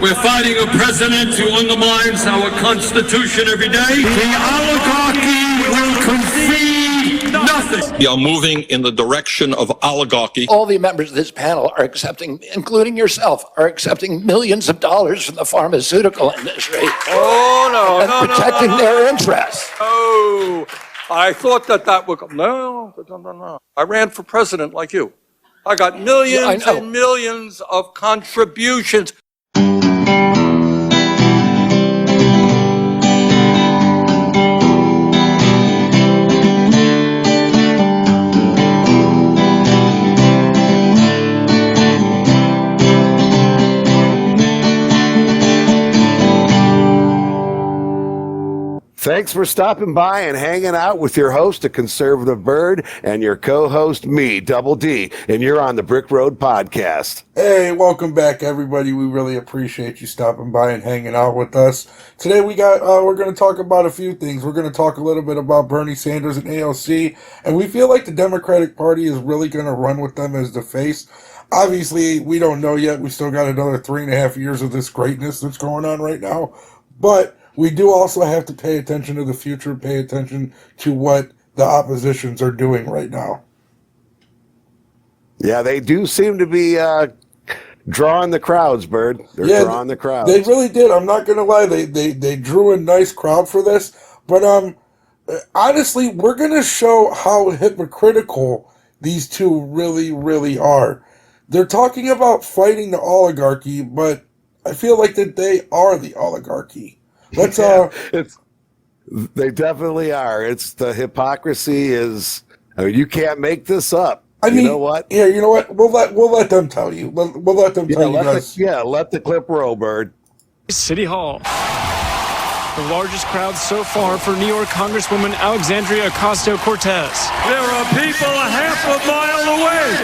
We're fighting a president who undermines our Constitution every day. The oligarchy will concede nothing. We are moving in the direction of oligarchy. All the members of this panel are accepting, including yourself, are accepting millions of dollars from the pharmaceutical industry. Oh, no, protecting their interests. Oh, I thought that would come. No. I ran for president like you. I got millions and millions of contributions. Thanks for stopping by and hanging out with your host, a conservative bird, and your co-host, me, Double D, and you're on the Brick Road Podcast. Hey, welcome back, everybody. We really appreciate you stopping by and hanging out with us. Today we're going to talk about a few things. We're going to talk a little bit about Bernie Sanders and AOC, and we feel like the Democratic Party is really going to run with them as the face. Obviously, we don't know yet. We still got another 3.5 years of this greatness that's going on right now, but we do also have to pay attention to the future, pay attention to what the oppositions are doing right now. Yeah, they do seem to be drawing the crowds, Bird. They're drawing the crowds. They really did. I'm not going to lie. They drew a nice crowd for this. But honestly, we're going to show how hypocritical these two really, really are. They're talking about fighting the oligarchy, but I feel like that they are the oligarchy. Let's they definitely are. It's the hypocrisy is. I mean, you can't make this up. I mean, you know what? Yeah, you know what? We'll let them tell you. We'll let them tell you guys. Let the clip roll, Bird. City Hall. The largest crowd so far for New York Congresswoman Alexandria Ocasio-Cortez. There are people a half a mile away.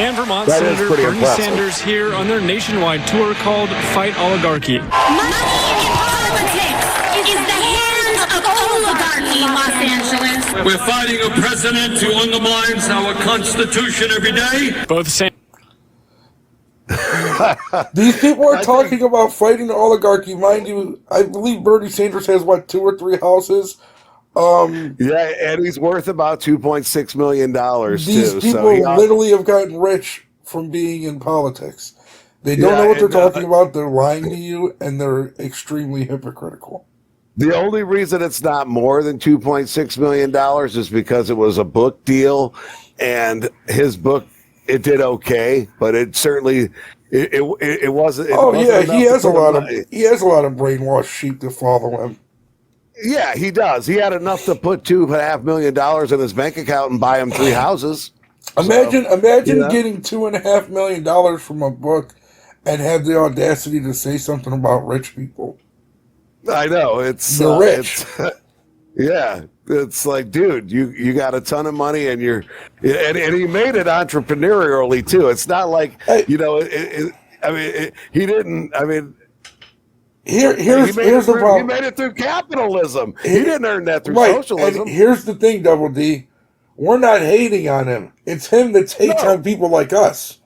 And Vermont Senator Bernie Sanders here on their nationwide tour called Fight Oligarchy. Money in politics is the hands of oligarchy, Los Angeles. We're fighting a president who undermines our Constitution every day. Both These people are talking about fighting the oligarchy. Mind you, I believe Bernie Sanders has, 2 or 3 houses? Yeah, and he's worth about $2.6 million, These people literally have gotten rich from being in politics. They don't know what they're talking about. They're lying to you, and they're extremely hypocritical. The only reason it's not more than $2.6 million is because it was a book deal, and his book, it did okay, but it certainly it wasn't. He has a lot of brainwashed sheep to follow him. Yeah, he does. He had enough to put $2.5 million in his bank account and buy him 3 houses. Imagine getting $2.5 million from a book and have the audacity to say something about rich people. I know it's the rich. It's like, dude, you got a ton of money and and he made it entrepreneurially too. It's not like he didn't. I mean, here's the problem. He made it through capitalism. He didn't earn that through socialism. And here's the thing, Double D. We're not hating on him. It's him that hates on people like us.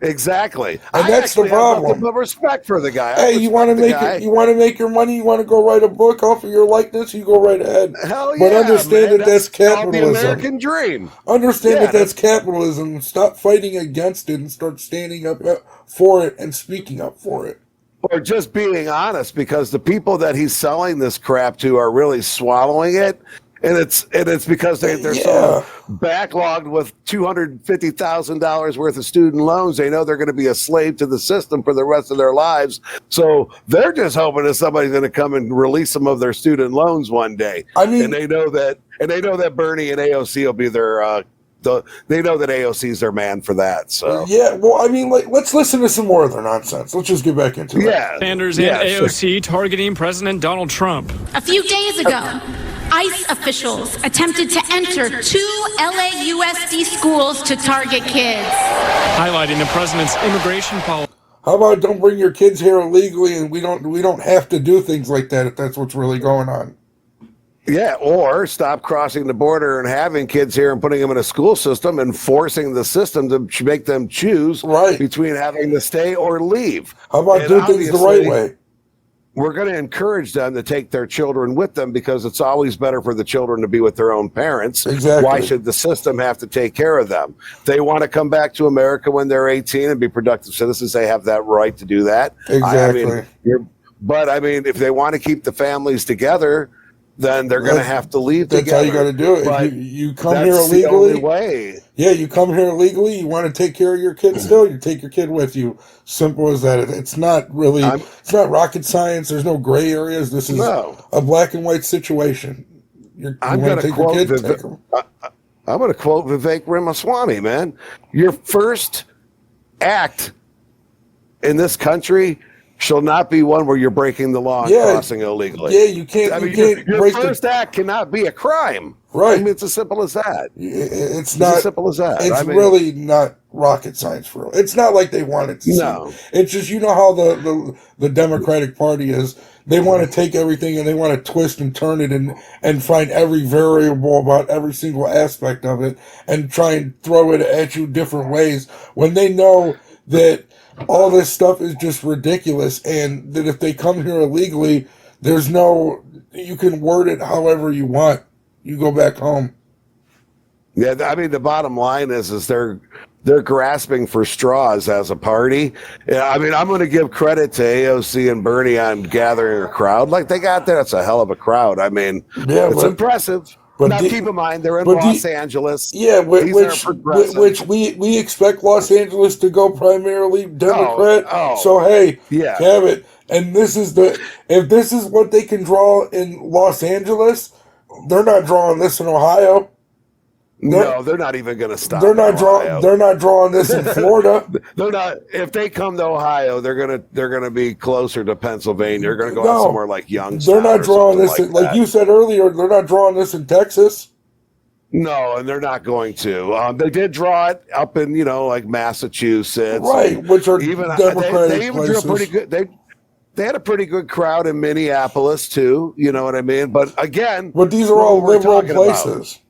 Exactly, and that's the problem. I have respect for the guy. Hey, you want to make your money? You want to go write a book off of your likeness? You go right ahead. Hell yeah, but understand that that's capitalism. The American dream. Understand that that's capitalism. Stop fighting against it and start standing up for it and speaking up for it. Or just being honest, because the people that he's selling this crap to are really swallowing it. And it's because they're so backlogged with $250,000 worth of student loans. They know they're going to be a slave to the system for the rest of their lives. So they're just hoping that somebody's going to come and release some of their student loans one day. I mean, and they know that Bernie and AOC will be their. They know that AOC is their man for that. So let's listen to some more of their nonsense. Let's just get back into it. Yeah, Sanders and AOC targeting President Donald Trump. A few days ago, ICE officials attempted to enter 2 LAUSD schools to target kids, highlighting the president's immigration policy. How about don't bring your kids here illegally, and we don't have to do things like that if that's what's really going on. Yeah, or stop crossing the border and having kids here and putting them in a school system and forcing the system to make them choose between having to stay or leave. How about do things the right way? We're going to encourage them to take their children with them because it's always better for the children to be with their own parents. Exactly. Why should the system have to take care of them? If they want to come back to America when they're 18 and be productive citizens, they have that right to do that. Exactly. But if they want to keep the families together, then they're going to have to leave That's together. how you got to do it. But if you come here that's illegally, the only way. Yeah, you come here illegally, you want to take care of your kid still, you take your kid with you. Simple as that. It's not really, it's not rocket science. There's no gray areas. This is a black and white situation. I'm going to quote Vivek Ramaswamy, man. Your first act in this country shall not be one where you're breaking the law and crossing illegally. Yeah, you can't. Your first act cannot be a crime. Right. It's as simple as that. It's not as simple as that. It's really not rocket science for real. It's not like they want it to No. seem. It's just, you know how the Democratic Party is. They want to take everything and they want to twist and turn it and find every variable about every single aspect of it and try and throw it at you different ways when they know that all this stuff is just ridiculous, and that if they come here illegally, you can word it however you want. You go back home. Yeah, the bottom line is they're grasping for straws as a party. Yeah, I'm going to give credit to AOC and Bernie on gathering a crowd like they got there. It's a hell of a crowd. It's impressive. But now keep in mind, they're in Los Angeles. Yeah, which we expect Los Angeles to go primarily Democrat. So hey, have it. And if this is what they can draw in Los Angeles, they're not drawing this in Ohio. They're not even going to stop. They're not drawing this in Florida. They're not. If they come to Ohio, they're gonna be closer to Pennsylvania. They're gonna go out somewhere like Youngstown. They're not drawing this like you said earlier. They're not drawing this in Texas. No, and they're not going to. They did draw it up in like Massachusetts, right? Which are even Democratic they even drew a pretty good. They had a pretty good crowd in Minneapolis too. You know what I mean? But again, these are all liberal places.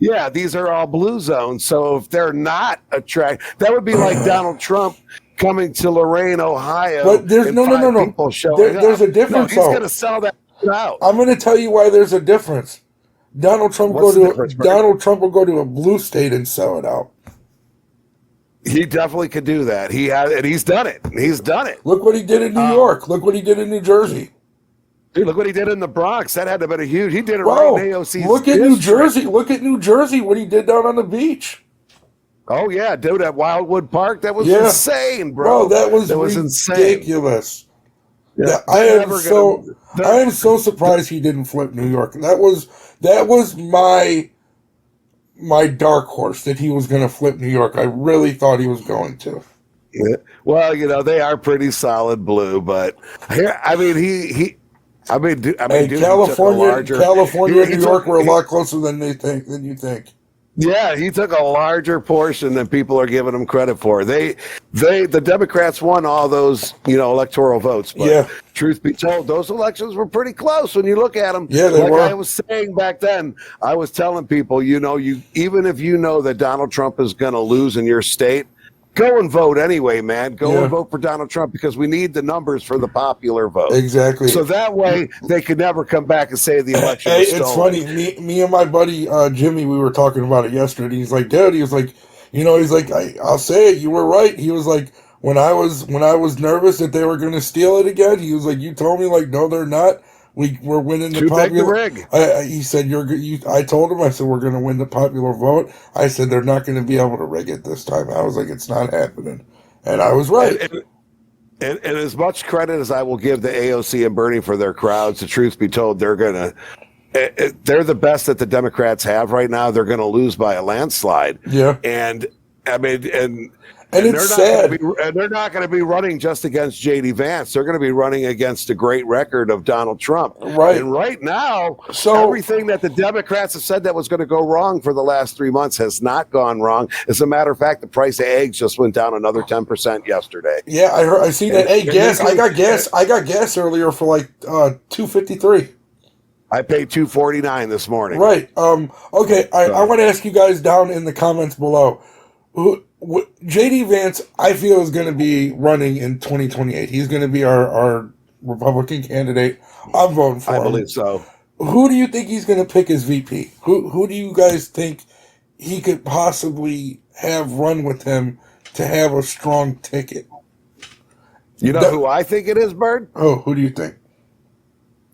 Yeah, these are all blue zones. So if they're not attracted, that would be like Donald Trump coming to Lorain, Ohio. But there's no. There's a difference. He's going to sell that out. I'm going to tell you why there's a difference. Donald Trump will go to a blue state and sell it out. He definitely could do that. He's done it. He's done it. Look what he did in New York. Look what he did in New Jersey. Dude, look what he did in the Bronx. That had to have been a huge. He did it right in AOC's Look at New Jersey. Look at New Jersey. What he did down on the beach. Oh yeah, dude, at Wildwood Park. That was insane, bro. That was ridiculous. Yeah, I am so surprised he didn't flip New York. That was my dark horse that he was going to flip New York. I really thought he was going to. Yeah. Well, they are pretty solid blue, but here, California and New York were a lot closer than you think. Yeah, he took a larger portion than people are giving him credit for. The Democrats won all those, electoral votes. But truth be told, those elections were pretty close when you look at them. Yeah, they were. I was saying back then, I was telling people, even if you know that Donald Trump is going to lose in your state, go and vote anyway, man. Go and vote for Donald Trump because we need the numbers for the popular vote. Exactly. So that way they could never come back and say the election was stolen. It's funny. Me and my buddy Jimmy, we were talking about it yesterday. He's like, dude, I'll say it. You were right. He was like, when I was nervous that they were going to steal it again, he was like, you told me no, they're not. We're winning the popular. Rig. He said I told him. I said we're going to win the popular vote. I said they're not going to be able to rig it this time. I was like, it's not happening, and I was right. And as much credit as I will give the AOC and Bernie for their crowds, the truth be told, they're the best that the Democrats have right now. They're going to lose by a landslide. Yeah, and And it's sad. And they're not going to be running just against J.D. Vance. They're going to be running against a great record of Donald Trump. Right. And right now, everything that the Democrats have said that was going to go wrong for the last 3 months has not gone wrong. As a matter of fact, the price of eggs just went down another 10% yesterday. Yeah, I seen that. Hey, gas. I got gas earlier for like $2.53. I paid $2.49 this morning. Right. Okay. I want to ask you guys down in the comments below. JD Vance, I feel, is going to be running in 2028. He's going to be our Republican candidate. I'm voting for him. I believe so. Who do you think he's going to pick as VP? Who do you guys think he could possibly have run with him to have a strong ticket? You know who I think it is, Bird? Oh, who do you think?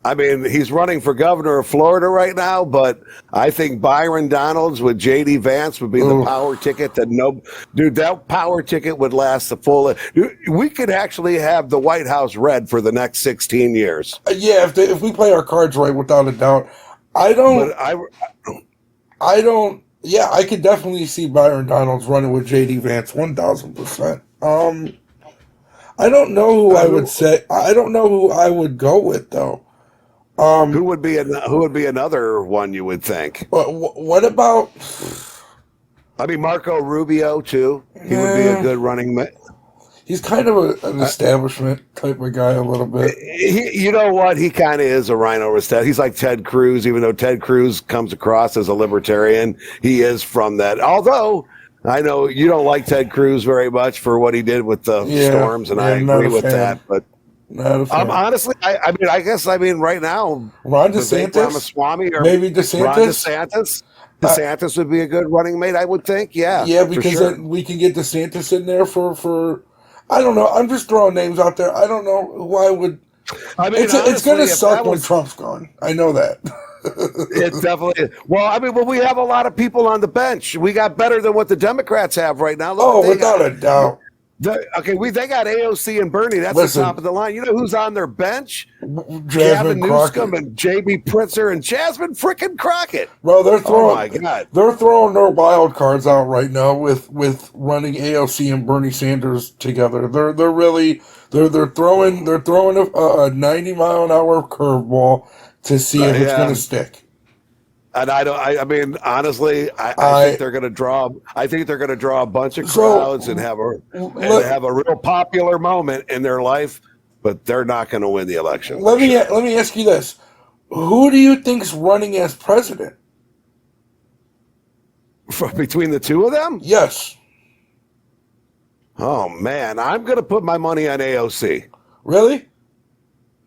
I mean, he's running for governor of Florida right now, but I think Byron Donalds with J.D. Vance would be the power ticket that power ticket would last the full. We could actually have the White House red for the next 16 years. Yeah, if we play our cards right, without a doubt. I could definitely see Byron Donalds running with J.D. Vance 1,000%. I don't know who I would say. I don't know who I would go with though. Who would be another one you would think? What about? I mean, Marco Rubio too. He would be a good running mate. He's kind of an establishment type of guy, a little bit. You know what? He kind of is a rhino establishment. He's like Ted Cruz, even though Ted Cruz comes across as a libertarian. He is from that. Although I know you don't like Ted Cruz very much for what he did with the storms, and I agree with that. But honestly, I mean, right now, Ron DeSantis, Ramaswamy, or maybe DeSantis. Ron DeSantis. DeSantis would be a good running mate, I would think. Yeah, because then we can get DeSantis in there for. I don't know. I'm just throwing names out there. I don't know who I would. I mean, it's going to suck when Trump's gone. I know that. It definitely is. Well, I mean, we have a lot of people on the bench. We got better than what the Democrats have right now. Look, without a doubt. They got AOC and Bernie. That's the top of the line. You know who's on their bench? Gavin Newsom and J.B. Pritzker and Jasmine frickin' Crockett. Bro, they're throwing their wild cards out right now with running AOC and Bernie Sanders together. They're throwing a 90-mile-an-hour curveball to see if it's going to stick. And I mean, honestly, I think they're going to draw. I think they're going to draw a bunch of crowds and have a real popular moment in their life, but they're not going to win the election. Let me ask you this: who do you think's running as president? Between the two of them? Yes. Oh man, I'm going to put my money on AOC. Really?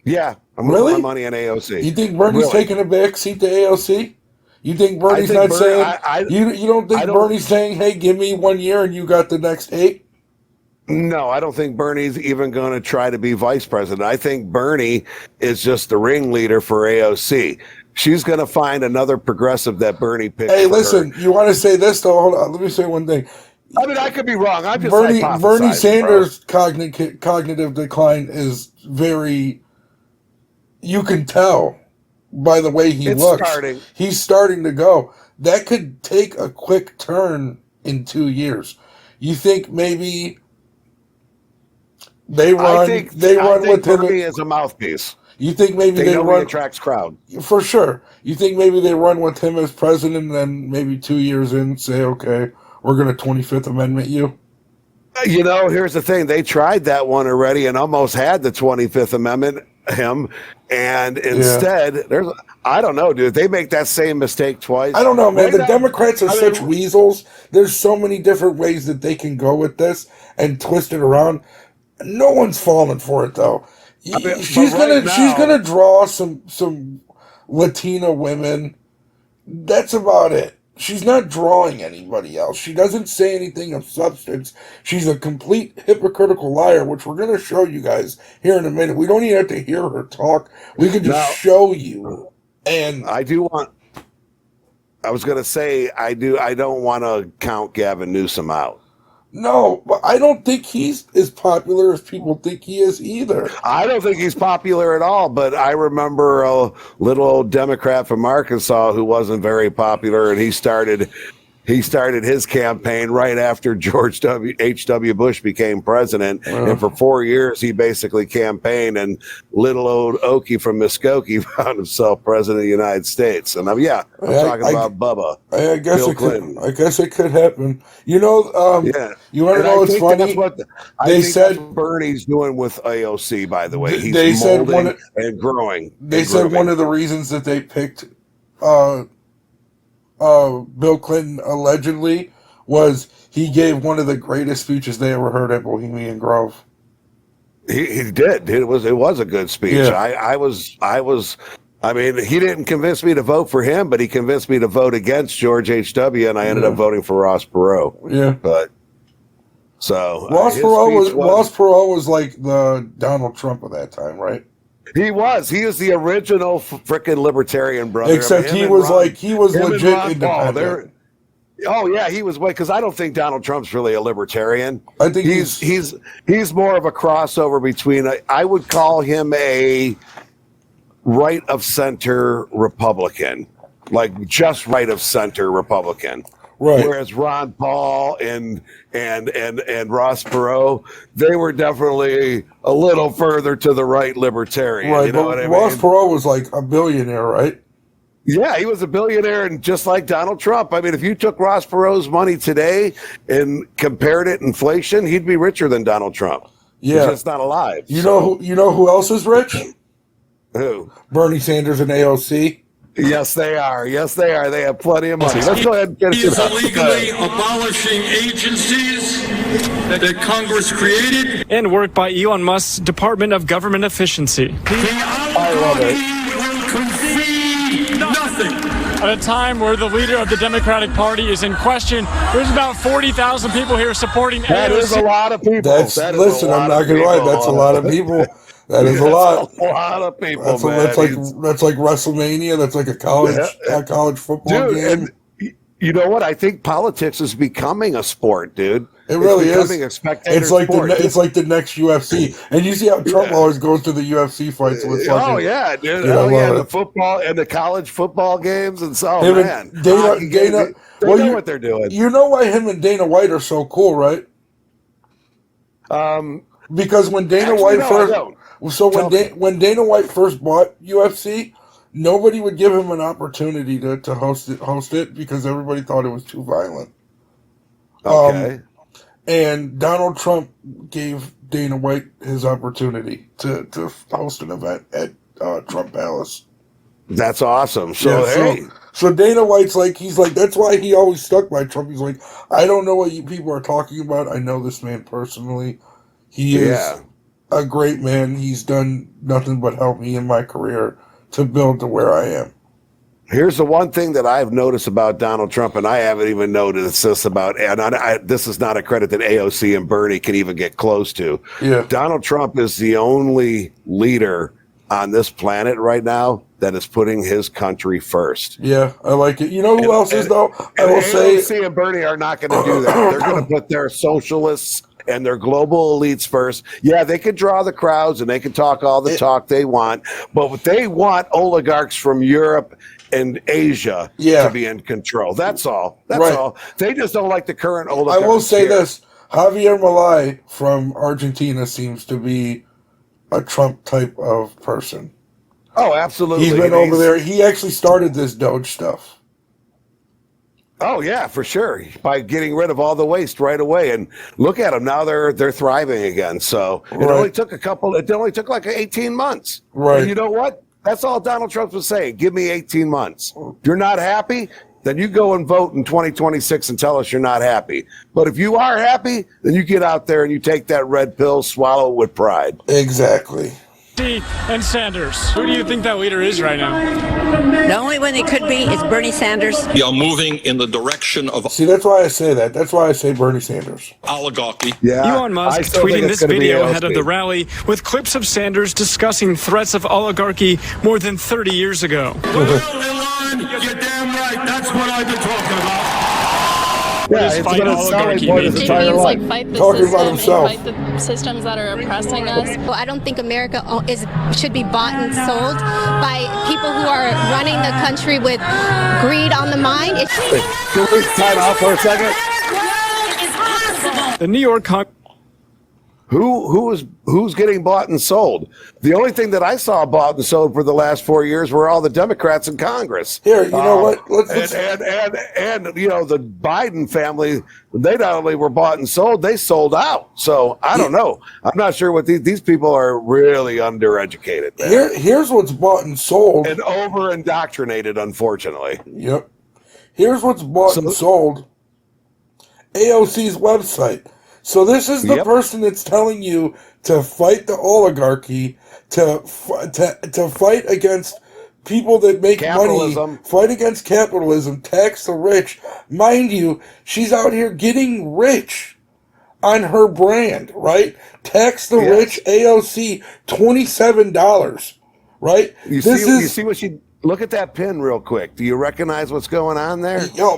Yeah, I'm going to put my money on AOC. You think Bernie's taking a back seat to AOC? You think Bernie's not saying you don't think Bernie's saying, "Hey, give me 1 year and you got the next 8"? No, I don't think Bernie's even going to try to be vice president. I think Bernie is just the ringleader for AOC. She's going to find another progressive that Bernie picked. Hey, listen, you want to say this though? Hold on, let me say one thing. I mean, I could be wrong. I'm just Bernie Sanders' cognitive decline is very. You can tell. By the way he looks, he's starting to go. That could take a quick turn in 2 years. You think maybe they run with him as a mouthpiece? You think maybe they run attracts crowd for sure? You think maybe they run with him as president, and then maybe 2 years in say, okay, we're going to 25th Amendment you? You know, here's the thing: they tried that one already and almost had the 25th Amendment. And instead, I don't know, dude. They make that same mistake twice. I don't know, man. The Democrats are such weasels. There's so many different ways that they can go with this and twist it around. No one's falling for it though. She's gonna draw some Latina women. That's about it. She's not drawing anybody else. She doesn't say anything of substance. She's a complete hypocritical liar, which we're going to show you guys here in a minute. We don't even have to hear her talk. We can just show you. And I was going to say, I don't want to count Gavin Newsom out. No, but I don't think he's as popular as people think he is either. I don't think he's popular at all, but I remember a little old Democrat from Arkansas who wasn't very popular, and he started He started his campaign right after George H.W. Bush became president. And for 4 years, he basically campaigned, and little old Okie from Muskogee found himself president of the United States. And I'm talking about Bubba. I guess Bill it Clinton. could. I guess it could happen. You know, you want to know what's funny? They said that's what Bernie's doing with AOC, by the way. He's molding and growing. They said one of the reasons that they picked Bill Clinton allegedly was he gave one of the greatest speeches they ever heard at Bohemian Grove. He did. It was a good speech. Yeah. I mean, he didn't convince me to vote for him, but he convinced me to vote against George H.W. and I ended up voting for Ross Perot. Yeah. But so Ross Perot was like the Donald Trump of that time, right? He was the original freaking libertarian brother. Except he was legit independent. Oh yeah, he was because I don't think Donald Trump's really a libertarian. I think he's more of a crossover between I would call him a right of center Republican, like just right of center Republican. Right. Whereas Ron Paul and Ross Perot, they were definitely a little further to the right libertarian. Right, you know what I mean? Ross Perot was like a billionaire, right? Yeah, he was a billionaire, and just like Donald Trump. I mean, if you took Ross Perot's money today and compared it inflation, he'd be richer than Donald Trump. Yeah, he's just not alive. You know who else is rich? Who? Bernie Sanders and AOC. Yes, they are. Yes, they are. They have plenty of money. Let's go ahead and get He is illegally abolishing agencies that Congress created. And work by Elon Musk's Department of Government Efficiency. I love it. Will concede nothing. At a time where the leader of the Democratic Party is in question, there's about 40,000 people here supporting AOC. That is a lot of people. Listen, I'm not going to lie. That's a lot of people. That is a lot. A lot of people, that's like WrestleMania. That's like a college football game. And you know what? I think politics is becoming a sport, dude. It really is. A spectator it's like sport. It's like the next UFC. And you see how Trump always goes to the UFC fights with fucking. Yeah, dude. The football and the college football games and so man. Dana, they know what they're doing. You know why him and Dana White are so cool, right? Because when Dana White when Dana White first bought UFC, nobody would give him an opportunity to host it because everybody thought it was too violent. Okay. And Donald Trump gave Dana White his opportunity to host an event at Trump Palace. That's awesome. So Dana White's he's like, that's why he always stuck by Trump. He's like, I don't know what you people are talking about. I know this man personally. He is a great man. He's done nothing but help me in my career to build to where I am. Here's the one thing that I've noticed about Donald Trump, and I haven't even noticed this about, and this is not a credit that AOC and Bernie can even get close to. Yeah. Donald Trump is the only leader on this planet right now that is putting his country first. Yeah, I like it. You know who else is, though? I will say AOC and Bernie are not going to do that. They're going to put their socialists and their global elites first. Yeah, they could draw the crowds and they can talk all the talk they want, but they want oligarchs from Europe and Asia to be in control. That's all. That's all. They just don't like the current oligarchs. I will say this. Javier Milei from Argentina seems to be a Trump type of person. Oh, absolutely. He's been over there. He actually started this Doge stuff. Oh yeah, for sure. By getting rid of all the waste right away, and look at them now; they're thriving again. So it only took It only took like 18 months. Right. And you know what? That's all Donald Trump was saying. Give me 18 months. If you're not happy, then you go and vote in 2026 and tell us you're not happy. But if you are happy, then you get out there and you take that red pill, swallow it with pride. Exactly. And Sanders. Who do you think that leader is right now? The only one it could be is Bernie Sanders. You're moving in the direction of... See, that's why I say that. That's why I say Bernie Sanders. Oligarchy. Yeah, Elon Musk tweeting this video ahead of the rally with clips of Sanders discussing threats of oligarchy more than 30 years ago. Well, Elon, you're damn right. That's what I've been talking about. does it's fight been a selling oligarchy point mean his to entire you? life. fight the Talking about system himself. and fight the systems that are oppressing us. Well, I don't think America should be bought and sold by people who are running the country with greed on the mind. Can we time out for a second? The New York Who's getting bought and sold? The only thing that I saw bought and sold for the last 4 years were all the Democrats in Congress. Here, you know what? And you know, the Biden family, they not only were bought and sold, they sold out. So I don't know. I'm not sure what these people are really undereducated. Here's what's bought and sold. And over indoctrinated, unfortunately. Yep. Here's what's bought and sold. AOC's website. So this is the person that's telling you to fight the oligarchy, to fight against people that make money, fight against capitalism, tax the rich. Mind you, she's out here getting rich on her brand, right? Tax the rich, AOC, $27, right? You see what she... Look at that pin real quick. Do you recognize what's going on there? Yo,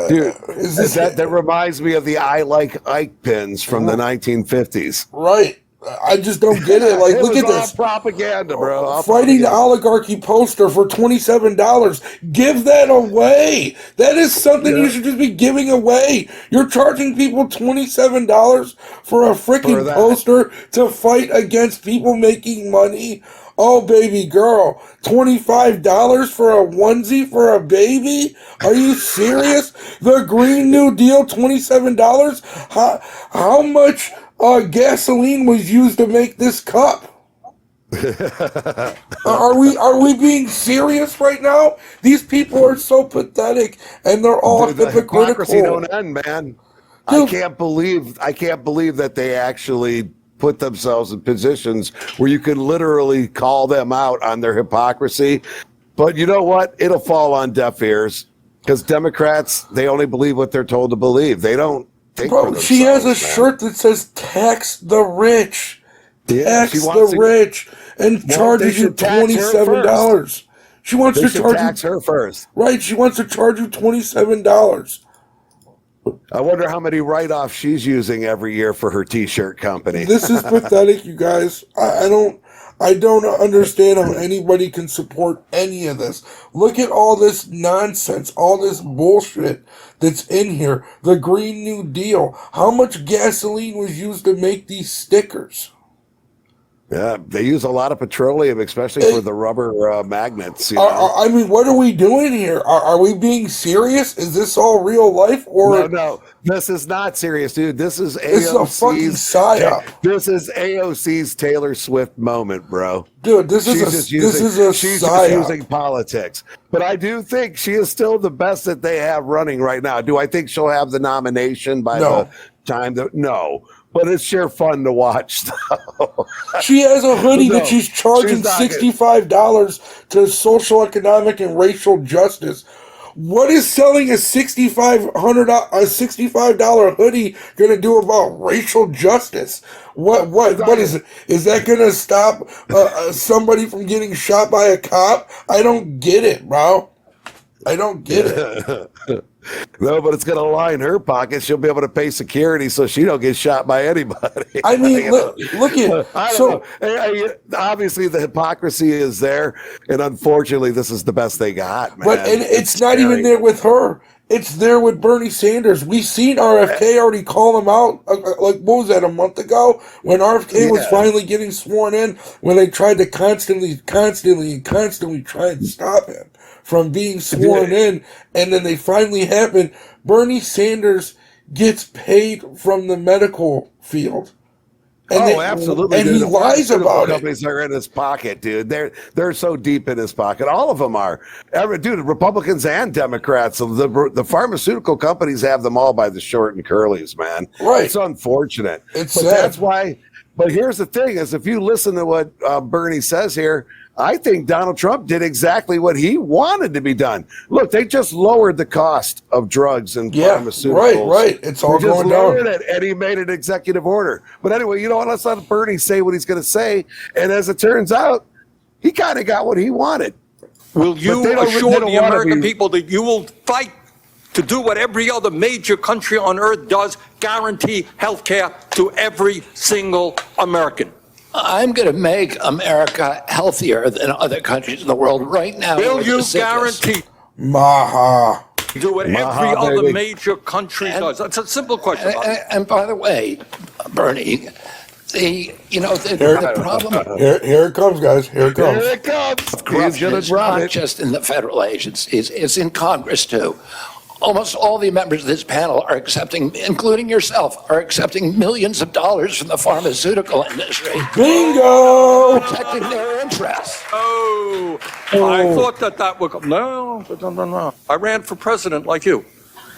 dude, that reminds me of the I Like Ike pins from the 1950s. Right. I just don't get it. Like, look at this. Propaganda, bro. Fighting the oligarchy poster for $27. Give that away. That is something you should just be giving away. You're charging people $27 for a freaking poster to fight against people making money. Oh, baby girl, $25 for a onesie for a baby? Are you serious? The Green New Deal, $27? How much gasoline was used to make this cup? Are we being serious right now? These people are so pathetic, and they're all hypocritical. Hypocrisy don't end, man. Dude, I can't believe that they actually put themselves in positions where you can literally call them out on their hypocrisy. But you know what? It'll fall on deaf ears because Democrats, they only believe what they're told to believe. They don't think for themselves. She has a shirt that says tax the rich. Tax the rich and charges you $27. She wants to charge tax her first. Right, she wants to charge you $27. I wonder how many write-offs she's using every year for her T-shirt company. This is pathetic, you guys. I don't understand how anybody can support any of this. Look at all this nonsense, all this bullshit that's in here. The Green New Deal. How much gasoline was used to make these stickers? Yeah, they use a lot of petroleum, especially for the rubber magnets. You know? I mean, what are we doing here? Are we being serious? Is this all real life? Or No, this is not serious, dude. This is This is a fucking psyop. This is AOC's Taylor Swift moment, bro. Dude, this is a psyop. She's just using politics. But I do think she is still the best that they have running right now. Do I think she'll have the nomination by the time that? No. But it's sure fun to watch, though. She has a hoodie that she's charging $65 to social, economic, and racial justice. What is selling a $65 hoodie going to do about racial justice? What is it? Is that going to stop somebody from getting shot by a cop? I don't get it, bro. I don't get it. No, but it's going to line her pocket. She'll be able to pay security so she don't get shot by anybody. I mean, look at obviously the hypocrisy is there, and unfortunately, this is the best they got, man. But and it's not even there with her. It's there with Bernie Sanders. We seen RFK already call him out. Like, what was that, a month ago? When RFK was finally getting sworn in, when they tried to constantly try and stop him from being sworn in, and then they finally happened. Bernie Sanders gets paid from the medical field. And absolutely. And he lies about it. Companies are in his pocket, dude. They're so deep in his pocket. All of them are. Dude, Republicans and Democrats. The pharmaceutical companies have them all by the short and curlies, man. Right. It's unfortunate. It's but sad. That's why. But here's the thing: is if you listen to what Bernie says here, I think Donald Trump did exactly what he wanted to be done. Look, they just lowered the cost of drugs and pharmaceuticals. Right. It's all going down. And he made an executive order. But anyway, you know what? Let's let Bernie say what he's going to say. And as it turns out, he kind of got what he wanted. Will you assure the American people that you will fight to do what every other major country on earth does, guarantee health care to every single American. I'm going to make America healthier than other countries in the world right now. Will you guarantee Maha. do what every other major country does? That's a simple question. And by the way, Bernie, the problem. Here it comes, guys. Here it comes. Here it comes. Corruption is not just in the federal agencies, it's in Congress too. Almost all the members of this panel are accepting, including yourself, are accepting millions of dollars from the pharmaceutical industry. Bingo! Protecting their interests. I thought that would come. No. I ran for president like you.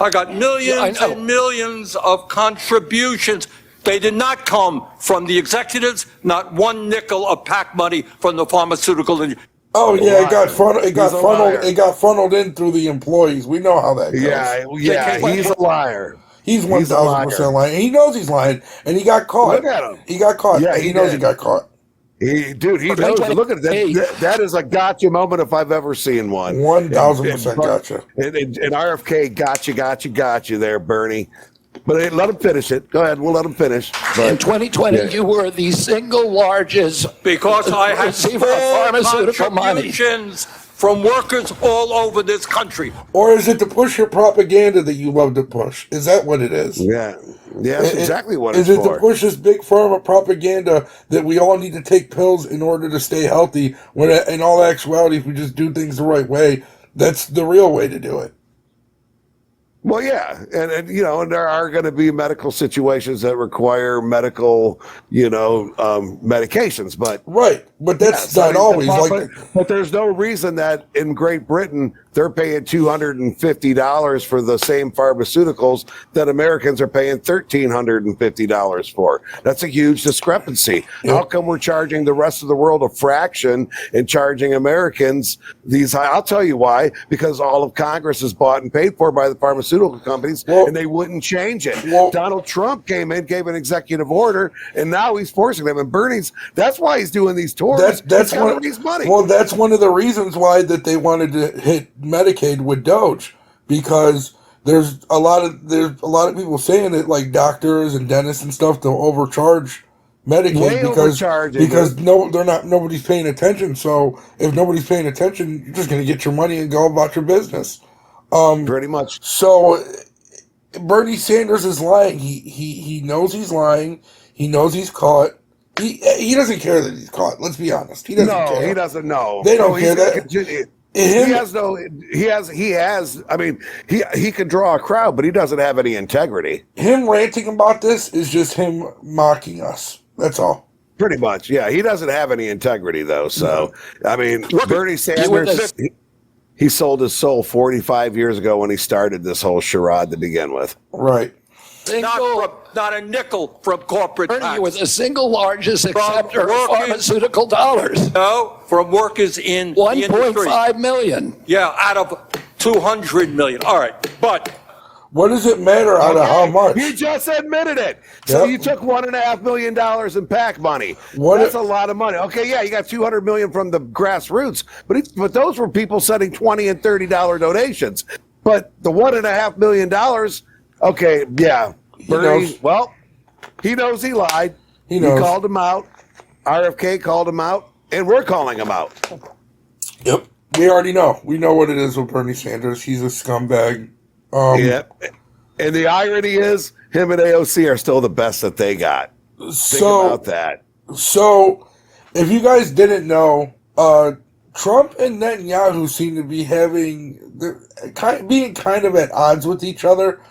I got millions and millions of contributions. They did not come from the executives, not one nickel of PAC money from the pharmaceutical industry. Oh yeah, it got funneled in through the employees. We know how that goes. Yeah, he's a liar. He's 1,000% lying. He knows he's lying, and he got caught. Look at him. He got caught. Yeah, he knows he got caught. He knows. Look at that. That is a gotcha moment if I've ever seen one. 1,000% gotcha. And RFK got you there, Bernie. But let him finish it. Go ahead. We'll let him finish. In 2020, you were the single largest because I had receiver of pharmaceutical money from workers all over this country. Or is it to push your propaganda that you love to push? Is that what it is? Yeah, that's exactly what it's for. Is it for. to push this big pharma propaganda that we all need to take pills in order to stay healthy, when in all actuality, if we just do things the right way, that's the real way to do it? Well, yeah, and there are going to be medical situations that require medical, medications, but but that's not always like. But there's no reason that in Great Britain they're paying $250 for the same pharmaceuticals that Americans are paying $1,350 for. That's a huge discrepancy. Yep. How come we're charging the rest of the world a fraction and charging Americans these high? I'll tell you why. Because all of Congress is bought and paid for by the pharmaceutical companies, and they wouldn't change it. Donald Trump came in, gave an executive order, and now he's forcing them. And that's why he's doing these tours. That's one of these money. Well, that's one of the reasons why that they wanted to hit Medicaid with Doge, because there's a lot of people saying that, like doctors and dentists and stuff, they'll overcharge Medicaid because nobody's paying attention. So if nobody's paying attention, you're just going to get your money and go about your business. Pretty much. So Bernie Sanders is lying. He knows he's lying. He knows he's caught. He doesn't care that he's caught. Let's be honest. He doesn't care. He doesn't know. They don't care that. He can draw a crowd, but he doesn't have any integrity. Him ranting about this is just him mocking us. That's all. Pretty much, yeah. He doesn't have any integrity, though. So, Bernie Sanders, he sold his soul 45 years ago when he started this whole charade to begin with. Right. Not a nickel from corporate tax. You were the single largest acceptor of pharmaceutical dollars. No, from workers in 1.5 million. Yeah, out of 200 million. All right, but what does it matter out of how much? You just admitted it. So you took $1.5 million in PAC money. That's a lot of money. Okay, yeah, you got $200 million from the grassroots, but those were people sending $20 and $30 donations. But the $1.5 million. Okay, yeah. Bernie, he knows he lied. He called him out. RFK called him out, and we're calling him out. Yep. We already know. We know what it is with Bernie Sanders. He's a scumbag. Yep. And the irony is, him and AOC are still the best that they got. Think about that. So, if you guys didn't know, Trump and Netanyahu seem to be being kind of at odds with each other.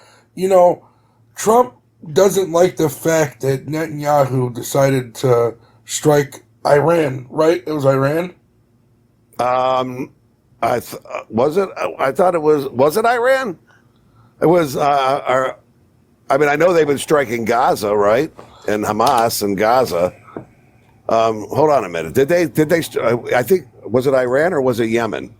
Trump doesn't like the fact that Netanyahu decided to strike Iran, right? It was Iran? Was it? I thought it was it Iran? It was, I know they've been striking Gaza, right? And Hamas and Gaza. Hold on a minute. Did they, I think, was it Iran or was it Yemen?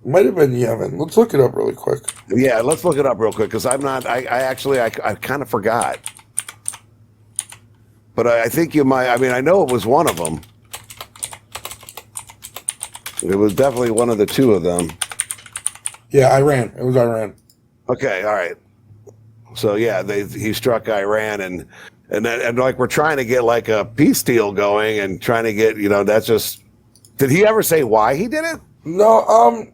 Might have been Yemen. Let's look it up really quick. Yeah, let's look it up real quick because I kind of forgot. But I think you might, I know it was one of them. It was definitely one of the two of them. Yeah, Iran. It was Iran. Okay, all right. So yeah, he struck Iran, and like we're trying to get like a peace deal going, and trying to get that's just. Did he ever say why he did it? No,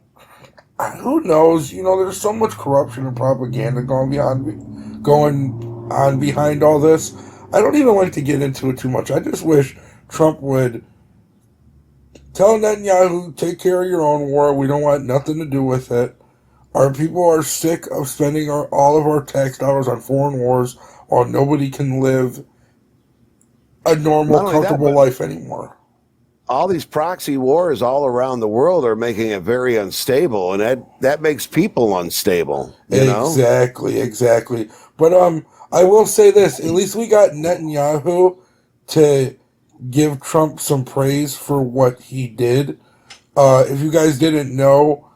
who knows? There's so much corruption and propaganda going on behind all this. I don't even like to get into it too much. I just wish Trump would tell Netanyahu, take care of your own war. We don't want nothing to do with it. Our people are sick of spending all of our tax dollars on foreign wars while nobody can live a normal, comfortable life anymore. All these proxy wars all around the world are making it very unstable, and that makes people unstable. Exactly. But I will say this: at least we got Netanyahu to give Trump some praise for what he did. If you guys didn't know,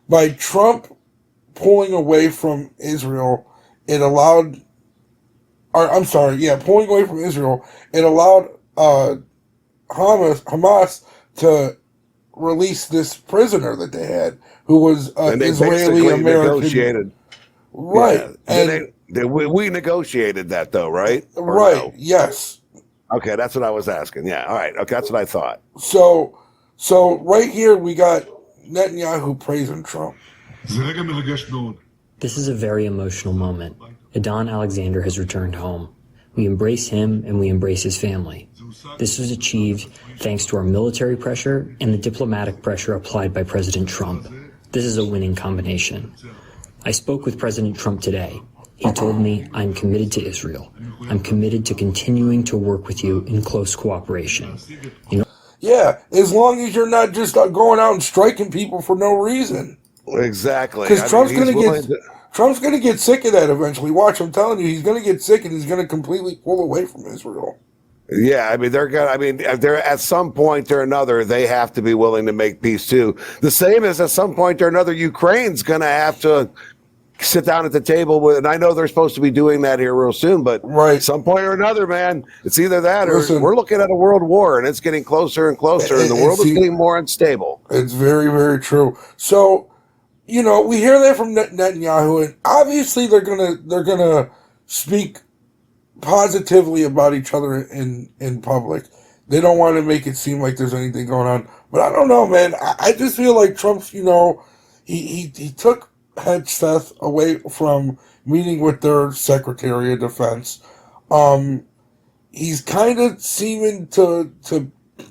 by Trump pulling away from Israel, pulling away from Israel, it allowed Hamas to release this prisoner that they had, who was Israeli American. Negotiated. Right. Yeah. We negotiated that, though, right? Or right. No? Yes. Okay, that's what I was asking. Yeah. All right. Okay, that's what I thought. So right here we got Netanyahu praising Trump. This is a very emotional moment. Adon Alexander has returned home. We embrace him and we embrace his family. This was achieved thanks to our military pressure and the diplomatic pressure applied by President Trump. This is a winning combination. I spoke with President Trump today. He told me, I'm committed to Israel. I'm committed to continuing to work with you in close cooperation. Yeah, as long as you're not just going out and striking people for no reason. Exactly. Because Trump's going to get sick of that eventually. Watch, I'm telling you, he's going to get sick and he's going to completely pull away from Israel. Yeah, I mean, they're at some point or another, they have to be willing to make peace too. The same as at some point or another, Ukraine's going to have to sit down at the table with, and I know they're supposed to be doing that here real soon, but right. Some point or another, man, it's either that or we're looking at a world war, and it's getting closer and closer, and the world is getting more unstable. It's very, very true. So, we hear that from Netanyahu, and obviously they're gonna speak positively about each other in public. They don't want to make it seem like there's anything going on. But I don't know, man. I just feel like Trump's, he took Hegseth away from meeting with their Secretary of Defense. He's kind of seeming to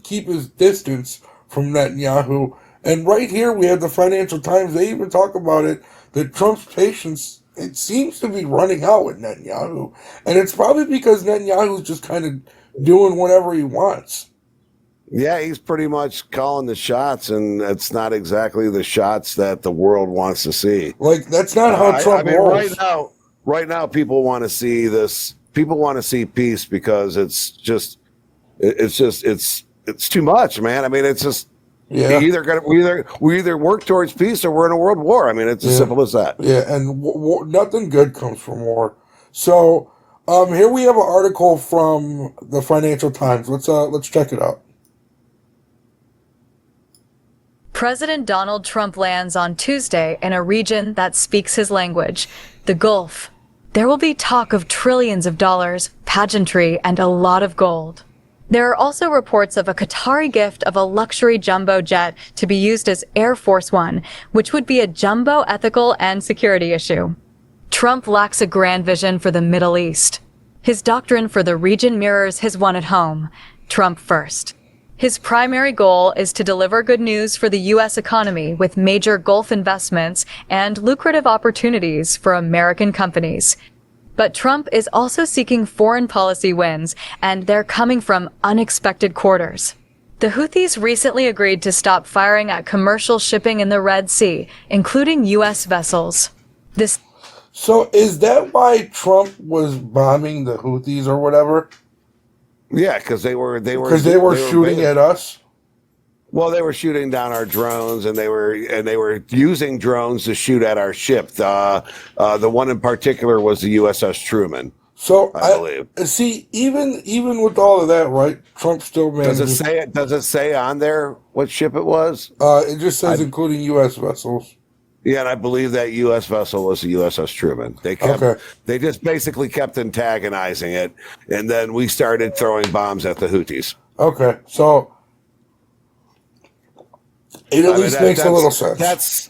keep his distance from Netanyahu. And right here we have the Financial Times. They even talk about it, that Trump's patience, it seems to be running out with Netanyahu. And it's probably because Netanyahu's just kind of doing whatever he wants. Yeah, he's pretty much calling the shots, and it's not exactly the shots that the world wants to see. Like, that's not how Trump rolls. Right now, people want to see this. People want to see peace because it's too much, man. I mean, it's just we either work towards peace or we're in a world war. I mean, it's as simple as that. Yeah, and nothing good comes from war. So here we have an article from the Financial Times. Let's check it out. President Donald Trump lands on Tuesday in a region that speaks his language, the Gulf. There will be talk of trillions of dollars, pageantry, and a lot of gold. There are also reports of a Qatari gift of a luxury jumbo jet to be used as Air Force One, which would be a jumbo ethical and security issue. Trump lacks a grand vision for the Middle East. His doctrine for the region mirrors his one at home, Trump first. His primary goal is to deliver good news for the U.S. economy with major Gulf investments and lucrative opportunities for American companies. But Trump is also seeking foreign policy wins, and they're coming from unexpected quarters. The Houthis recently agreed to stop firing at commercial shipping in the Red Sea, including U.S. vessels. So is that why Trump was bombing the Houthis or whatever? Yeah, because they were shooting at us. Well, they were shooting down our drones, and they were using drones to shoot at our ship. The one in particular was the USS Truman. So I believe. See, even with all of that, right? Trump still manages. Does it say on there what ship it was? It just says including U.S. vessels. Yeah, and I believe that U.S. vessel was the USS Truman. They just basically kept antagonizing it, and then we started throwing bombs at the Houthis. Okay, so it at least makes a little sense.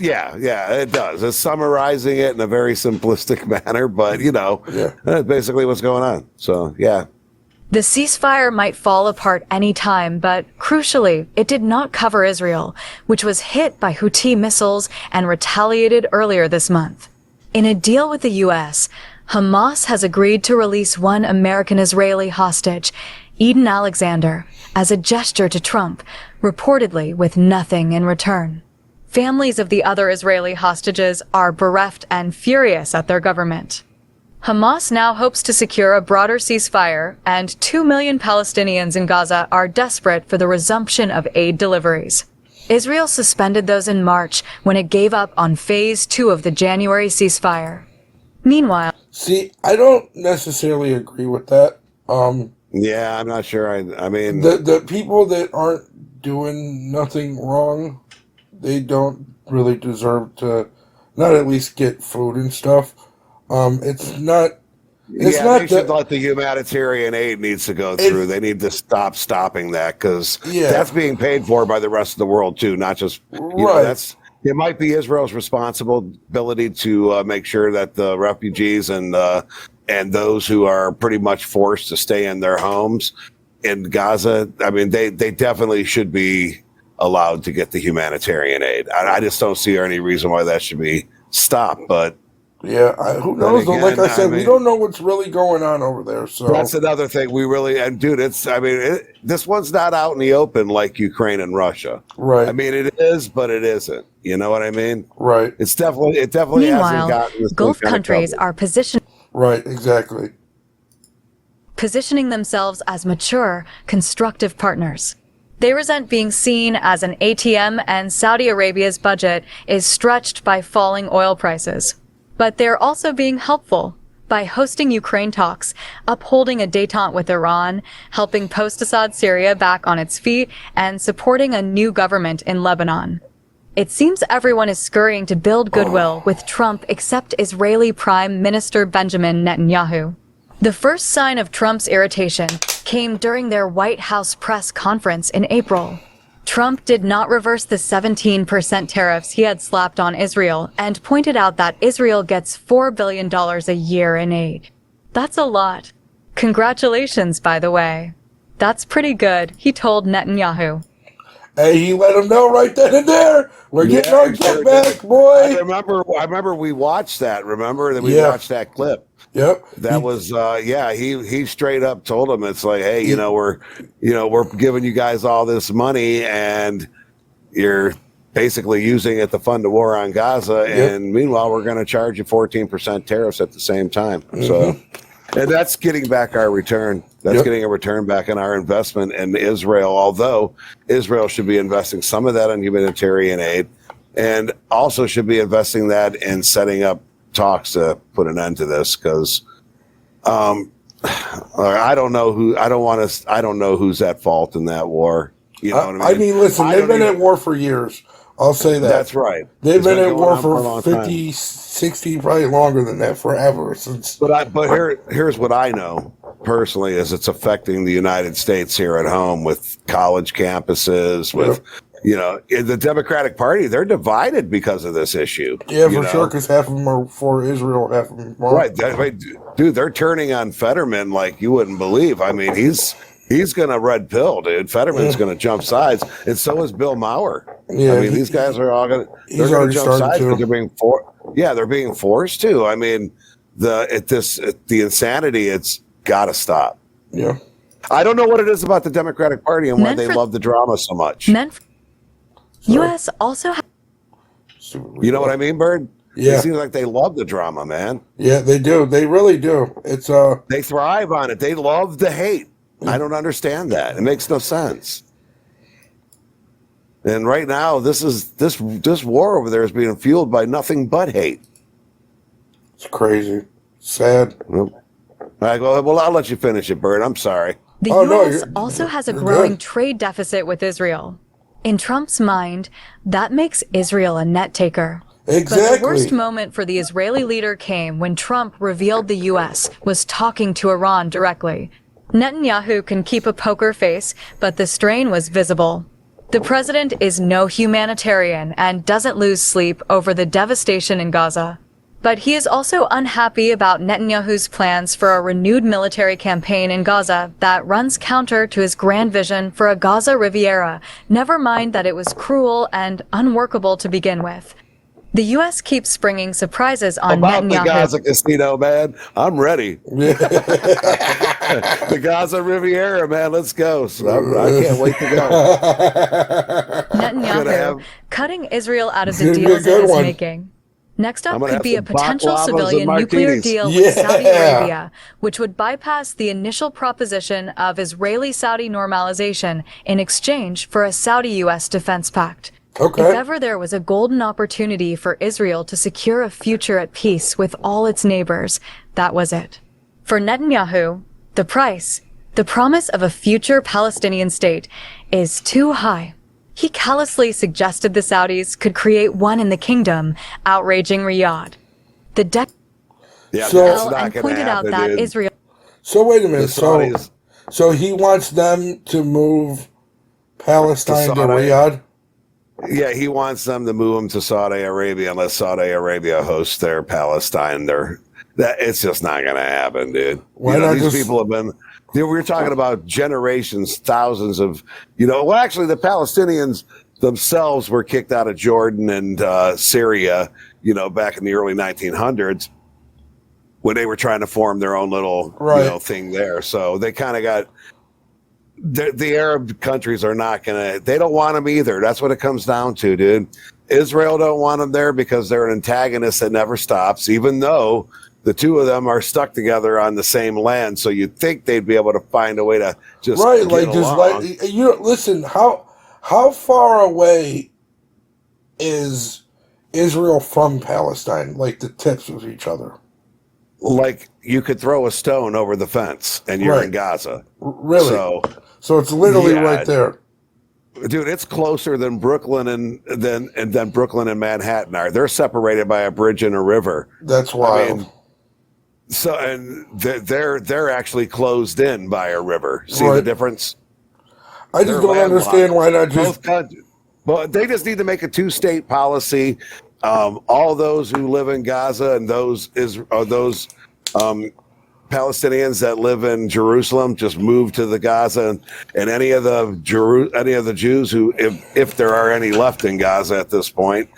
Yeah, it does. It's summarizing it in a very simplistic manner, but that's basically what's going on. So yeah. The ceasefire might fall apart any time, but crucially, it did not cover Israel, which was hit by Houthi missiles and retaliated earlier this month. In a deal with the U.S., Hamas has agreed to release one American-Israeli hostage, Eden Alexander, as a gesture to Trump, reportedly with nothing in return. Families of the other Israeli hostages are bereft and furious at their government. Hamas now hopes to secure a broader ceasefire, and 2 million Palestinians in Gaza are desperate for the resumption of aid deliveries. Israel suspended those in March when it gave up on Phase 2 of the January ceasefire. Meanwhile... See, I don't necessarily agree with that. Yeah, I'm not sure. I mean... The people that aren't doing nothing wrong, they don't really deserve to not at least get food and stuff. It's not. They should let the humanitarian aid needs to go through. They need to stop stopping that because that's being paid for by the rest of the world too, not just it might be Israel's responsibility to make sure that the refugees and those who are pretty much forced to stay in their homes in Gaza. I mean, they definitely should be allowed to get the humanitarian aid. I just don't see any reason why that should be stopped, but. Yeah, who knows? Again, like I said, we don't know what's really going on over there. So that's another thing dude, this one's not out in the open like Ukraine and Russia. Right. I mean, it is, but it isn't. You know what I mean? Right. It definitely Meanwhile, hasn't gotten this Gulf countries are positioning themselves as mature, constructive partners. They resent being seen as an ATM, and Saudi Arabia's budget is stretched by falling oil prices. But they're also being helpful by hosting Ukraine talks, upholding a détente with Iran, helping post-Assad Syria back on its feet, and supporting a new government in Lebanon. It seems everyone is scurrying to build goodwill with Trump except Israeli Prime Minister Benjamin Netanyahu. The first sign of Trump's irritation came during their White House press conference in April. Trump did not reverse the 17% tariffs he had slapped on Israel and pointed out that Israel gets $4 billion a year in aid. That's a lot. Congratulations, by the way. That's pretty good, he told Netanyahu. Hey, he let him know right then and there. We're getting our get back, boy. I remember we watched that. Remember that we watched that clip. Yep. That was he straight up told him, it's like, hey, we're giving you guys all this money and you're basically using it to fund the war on Gaza, and meanwhile we're going to charge you 14% tariffs at the same time. So and that's getting back our return. That's getting a return back on our investment in Israel, although Israel should be investing some of that in humanitarian aid and also should be investing that in setting up talks to put an end to this, because I don't know who's at fault in that war. You know what I mean? I mean, listen, they've been at war for years. I'll say that. That's right. They've been at war for 50, 60, probably longer than that, forever. Here's what I know personally is it's affecting the United States here at home with college campuses, with in the Democratic Party, they're divided because of this issue. Yeah, for sure, because half of them are for Israel, half of them aren't. Right. Dude, they're turning on Fetterman like you wouldn't believe. I mean, he's going to red pill, dude. Fetterman's going to jump sides, and so is Bill Maher. Yeah, I mean, these guys are all going to jump sides because they're being forced. Yeah, they're being forced to. I mean, the insanity, it's got to stop. Yeah. I don't know what it is about the Democratic Party and why they love the drama so much. U.S. also You know what I mean, Bird? Yeah. It seems like they love the drama, man. Yeah, they do. They really do. It's They thrive on it. They love the hate. I don't understand that. It makes no sense. And right now, this war over there is being fueled by nothing but hate. It's crazy. Sad. All right, well, I'll let you finish it, Bird. I'm sorry. The U.S. also has a growing trade deficit with Israel. In Trump's mind, that makes Israel a net taker. Exactly. But the worst moment for the Israeli leader came when Trump revealed the U.S. was talking to Iran directly. Netanyahu can keep a poker face, but the strain was visible. The president is no humanitarian and doesn't lose sleep over the devastation in Gaza. But he is also unhappy about Netanyahu's plans for a renewed military campaign in Gaza that runs counter to his grand vision for a Gaza Riviera, never mind that it was cruel and unworkable to begin with. The U.S. keeps springing surprises on About Netanyahu. the Gaza casino, man. I'm ready. The Gaza Riviera, man. Let's go. So I can't wait to go. Netanyahu cutting Israel out of the deals it is making. Next up could be a potential civilian nuclear deal with Saudi Arabia, which would bypass the initial proposition of Israeli-Saudi normalization in exchange for a Saudi-U.S. defense pact. Okay. If ever there was a golden opportunity for Israel to secure a future at peace with all its neighbors, that was it. For Netanyahu, the price, the promise of a future Palestinian state, is too high. He callously suggested the Saudis could create one in the kingdom, outraging Riyadh. The and pointed out that Israel. So wait a minute. So he wants them to move Palestine to Riyadh. Yeah, he wants them to move them to Saudi Arabia unless Saudi Arabia hosts their Palestine. It's just not going to happen, dude. Why not? These people have been. We were talking about generations, thousands of. Well, actually, the Palestinians themselves were kicked out of Jordan and Syria. Back in the early 1900s, when they were trying to form their own little thing there. So they kind of got. The Arab countries are not going to, they don't want them either. That's what it comes down to, dude. Israel don't want them there because they're an antagonist that never stops, even though the two of them are stuck together on the same land. So you'd think they'd be able to find a way to just listen, how far away is Israel from Palestine? Like the tips of each other? Like you could throw a stone over the fence and you're in Gaza. Really? So it's literally right there. Dude, it's closer than Brooklyn and than Brooklyn and Manhattan are. They're separated by a bridge and a river. That's wild. They're actually closed in by a river. See the difference? I just don't understand why not just. Well, they just need to make a two-state policy. All those who live in Gaza and those Palestinians that live in Jerusalem just move to the Gaza, and any of the Jews who, if there are any left in Gaza at this point,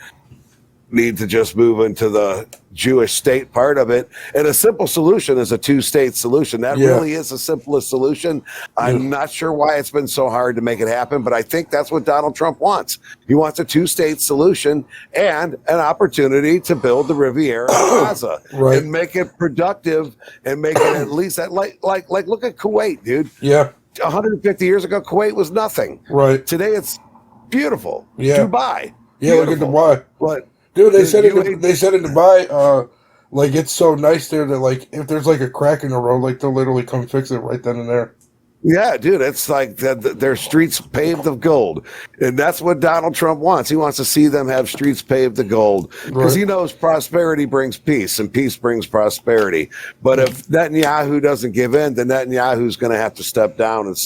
need to just move into the Jewish state part of it. And a simple solution is a two-state solution. That really is the simplest solution. I'm not sure why it's been so hard to make it happen, but I think that's what Donald Trump wants. He wants a two-state solution and an opportunity to build the Riviera in Gaza and make it productive and make it at least that like look at Kuwait, dude. Yeah. 150 years ago, Kuwait was nothing. Right. Today it's beautiful. Yeah. Dubai. Yeah, look at Dubai. But dude, they said in Dubai, like it's so nice there that like if there's like a crack in the road, like they'll literally come fix it right then and there. Yeah, dude, it's like their streets paved of gold. And that's what Donald Trump wants. He wants to see them have streets paved of gold because he knows prosperity brings peace and peace brings prosperity. But if Netanyahu doesn't give in, then Netanyahu's going to have to step down and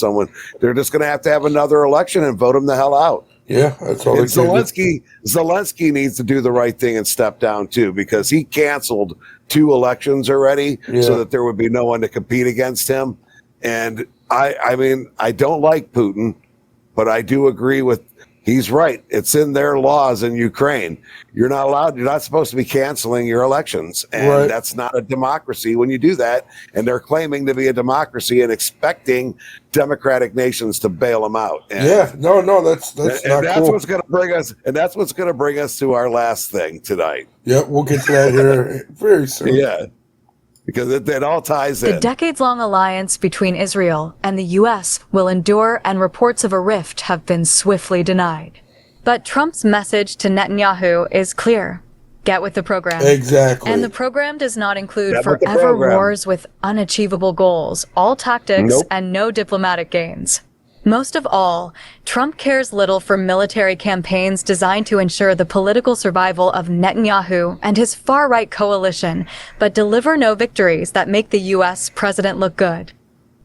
they're just going to have another election and vote him the hell out. Yeah, that's all. And Zelensky needs to do the right thing and step down too, because he canceled 2 elections already so that there would be no one to compete against him. And I mean, I don't like Putin, but I do agree with he's right. It's in their laws in Ukraine. You're not supposed to be canceling your elections. And that's not a democracy when you do that. And they're claiming to be a democracy and expecting democratic nations to bail them out. And that's not cool. What's going to bring us. And that's what's going to bring us to our last thing tonight. Yeah, we'll get to that here very soon. Yeah. Because it all ties in. The decades-long alliance between Israel and the U.S. will endure, and reports of a rift have been swiftly denied. But Trump's message to Netanyahu is clear. Get with the program. Exactly. And the program does not include forever wars with unachievable goals, all tactics and no diplomatic gains. Most of all, Trump cares little for military campaigns designed to ensure the political survival of Netanyahu and his far-right coalition, but deliver no victories that make the U.S. president look good.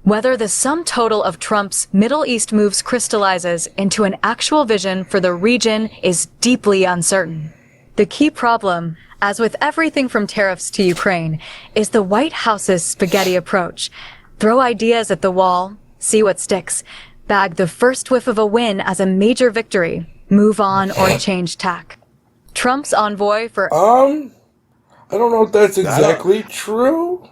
Whether the sum total of Trump's Middle East moves crystallizes into an actual vision for the region is deeply uncertain. The key problem, as with everything from tariffs to Ukraine, is the White House's spaghetti approach. Throw ideas at the wall, see what sticks. Bag the first whiff of a win as a major victory, move on or change tack. Trump's envoy for... I don't know if that's exactly true.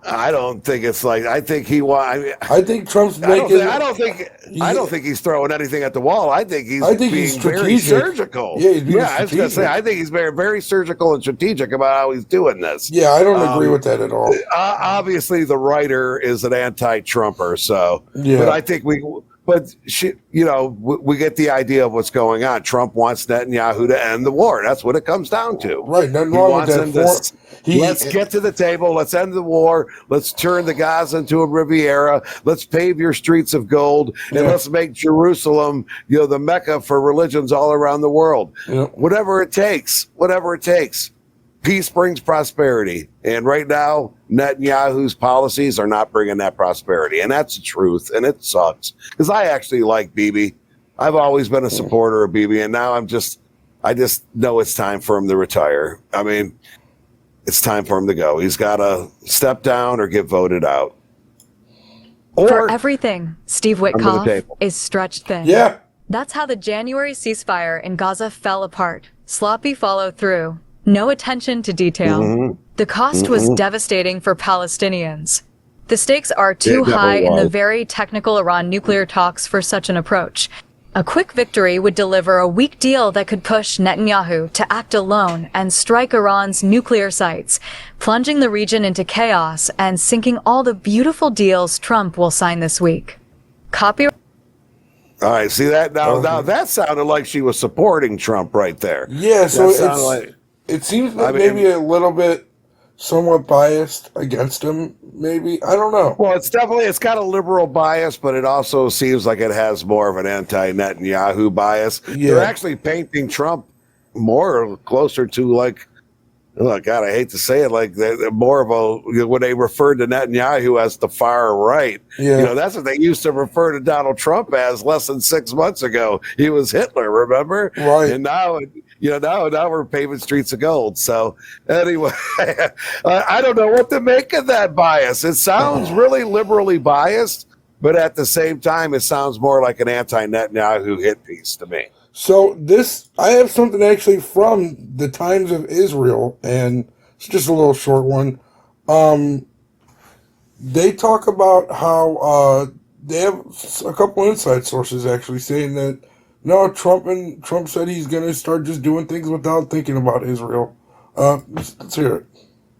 I don't think it's like, I think I think Trump's making... I don't think he's throwing anything at the wall. I think he's being very strategic. surgical. Yeah, he's being I was going to say, I think he's very, very surgical and strategic about how he's doing this. Yeah, I don't agree with that at all. Obviously, the writer is an anti-Trumper, so... Yeah. But I think we get the idea of what's going on. Trump wants Netanyahu to end the war. That's what it comes down to. Right, nothing wrong with that. Let's get to the table. Let's end the war. Let's turn the Gaza into a Riviera. Let's pave your streets of gold, and let's make Jerusalem, the Mecca for religions all around the world. Yeah. Whatever it takes. Peace brings prosperity. And right now, Netanyahu's policies are not bringing that prosperity. And that's the truth. And it sucks. Because I actually like Bibi. I've always been a supporter of Bibi. And now I just know it's time for him to retire. I mean, it's time for him to go. He's got to step down or get voted out. For everything, Steve Witkoff is stretched thin. Yeah. That's how the January ceasefire in Gaza fell apart. Sloppy follow-through. No attention to detail. Mm-hmm. The cost was devastating for Palestinians. The stakes are too high in the very technical Iran nuclear talks for such an approach. A quick victory would deliver a weak deal that could push Netanyahu to act alone and strike Iran's nuclear sites, plunging the region into chaos and sinking all the beautiful deals Trump will sign this week. All right, see that? Now that sounded like she was supporting Trump right there. Yeah, so it seems like maybe a little bit somewhat biased against him, maybe. I don't know. Well, it's got a liberal bias, but it also seems like it has more of an anti-Netanyahu bias. Yeah. They're actually painting Trump more closer to like, oh God, I hate to say it, like more of a, when they referred to Netanyahu as the far right. Yeah. That's what they used to refer to Donald Trump as less than 6 months ago. He was Hitler, remember? Right. And now we're paving streets of gold. So anyway, I don't know what to make of that bias. It sounds really liberally biased, but at the same time, it sounds more like an anti-Netanyahu hit piece to me. So I have something actually from the Times of Israel, and it's just a little short one. They talk about how they have a couple inside sources actually saying that no, Trump said he's going to start just doing things without thinking about Israel. Let's hear it.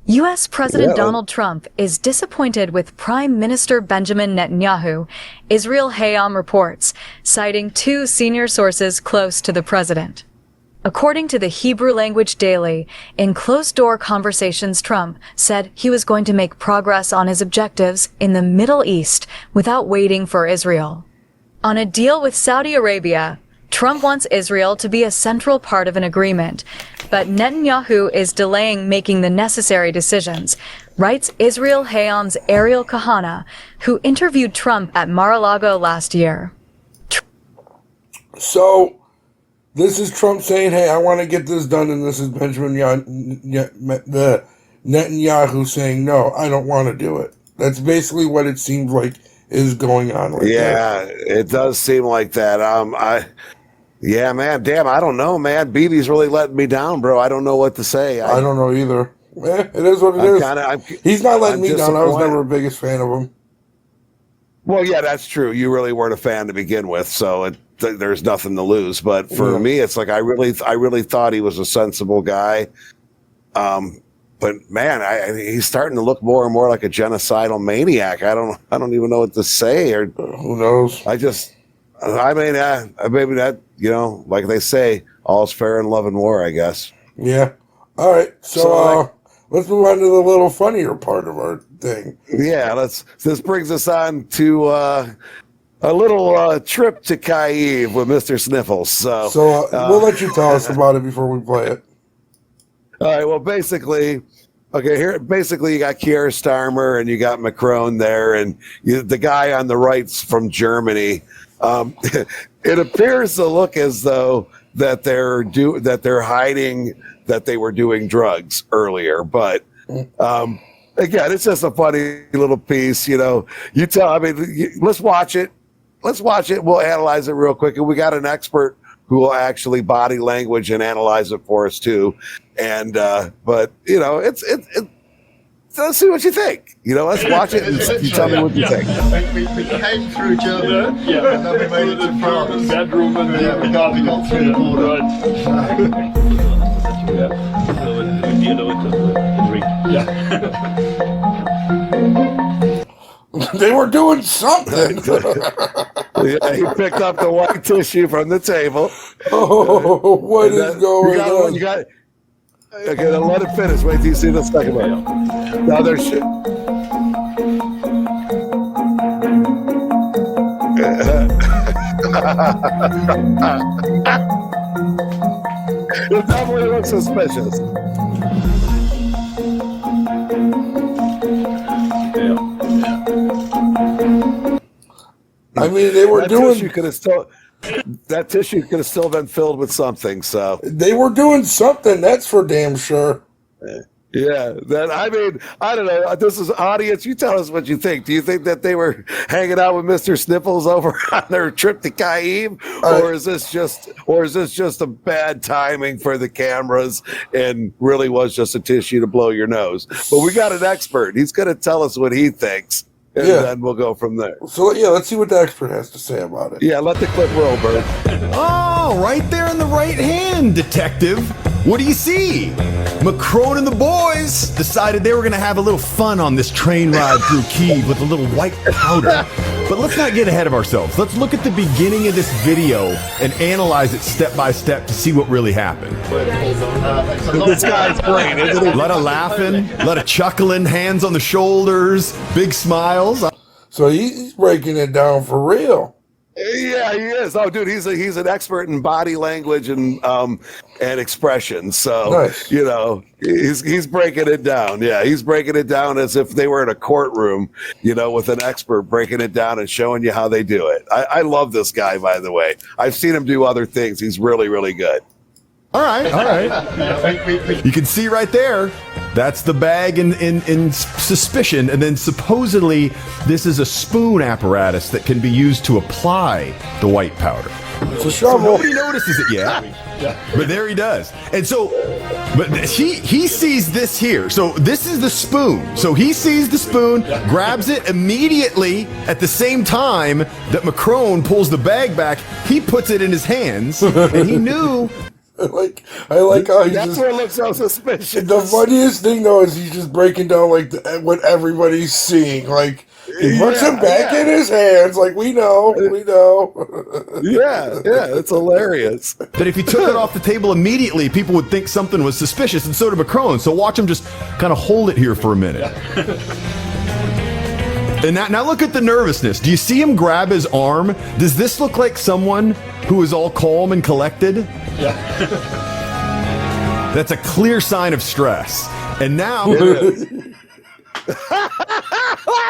U.S. President Donald Trump is disappointed with Prime Minister Benjamin Netanyahu, Israel Hayom reports, citing two senior sources close to the president. According to the Hebrew Language Daily, in closed-door conversations, Trump said he was going to make progress on his objectives in the Middle East without waiting for Israel. On a deal with Saudi Arabia, Trump wants Israel to be a central part of an agreement, but Netanyahu is delaying making the necessary decisions, writes Israel Hayom's Ariel Kahana, who interviewed Trump at Mar-a-Lago last year. So, this is Trump saying, hey, I want to get this done, and this is Benjamin Netanyahu saying, no, I don't want to do it. That's basically what it seems like is going on right now. It does seem like that. Yeah, man, damn, I don't know, man. Bibi's really letting me down, bro. I don't know what to say. I don't know either. It is what it is. He's not letting me down. I was never a biggest fan of him. Well, yeah, that's true. You really weren't a fan to begin with, so there's nothing to lose. But for me, it's like I really thought he was a sensible guy. But man, he's starting to look more and more like a genocidal maniac. I don't even know what to say. Or who knows? Maybe that, like they say, all's fair in love and war, I guess. Yeah. All right. So let's move on to the little funnier part of our thing. Yeah. This brings us on to a little trip to Kyiv with Mr. Sniffles. So we'll let you tell us about it before we play it. All right. Well, basically, you got Keir Starmer and you got Macron there, and the guy on the right's from Germany. It appears to look as though that they're hiding that they were doing drugs earlier, but again, it's just a funny little piece. Let's watch it. We'll analyze it real quick, and we got an expert who will actually body language and analyze it for us too. And but it's let's see what you think. Let's watch it and you tell me what you think. We came through Germany, and then we made it to France. Bedroom, and then we got through the border. They were doing something. Yeah, he picked up the white tissue from the table. Oh, what is going on? You got it. Okay, then let it finish. Wait till you see the second one. Now there's shit. It definitely looks suspicious. I mean, they were doing. That tissue could have still been filled with something. So they were doing something. That's for damn sure. Yeah. I don't know. This is audience. You tell us what you think. Do you think that they were hanging out with Mr. Sniffles over on their trip to Kyiv, or is this just a bad timing for the cameras and really was just a tissue to blow your nose? But we got an expert. He's going to tell us what he thinks. And then we'll go from there. So, let's see what the expert has to say about it. Yeah, let the clip roll, Bert. Oh, right there in the right hand, detective. What do you see? Macron and the boys decided they were going to have a little fun on this train ride through Kyiv with a little white powder. But let's not get ahead of ourselves. Let's look at the beginning of this video and analyze it step by step to see what really happened. This guy's great, isn't he? A lot of laughing, a lot of chuckling, hands on the shoulders, big smiles. So he's breaking it down for real. Yeah, he is. Oh, dude, he's an expert in body language and expression. So nice. He's breaking it down. Yeah, he's breaking it down as if they were in a courtroom, with an expert breaking it down and showing you how they do it. I love this guy, by the way. I've seen him do other things. He's really, really good. All right. You can see right there, that's the bag in suspicion. And then supposedly this is a spoon apparatus that can be used to apply the white powder. It's a shovel. Nobody notices it yet, but there he does. And so, but he sees this here. So this is the spoon. So he sees the spoon, grabs it immediately at the same time that Macron pulls the bag back. He puts it in his hands, and he knew. I like how he's That's what looks so suspicious. The funniest thing though is he's just breaking down what everybody's seeing. Like he puts him back in his hands. Like we know. Yeah, it's hilarious. That if he took it off the table immediately, people would think something was suspicious, and so did Macron. So watch him just kind of hold it here for a minute. And now look at the nervousness. Do you see him grab his arm? Does this look like someone who is all calm and collected? Yeah. That's a clear sign of stress. And now...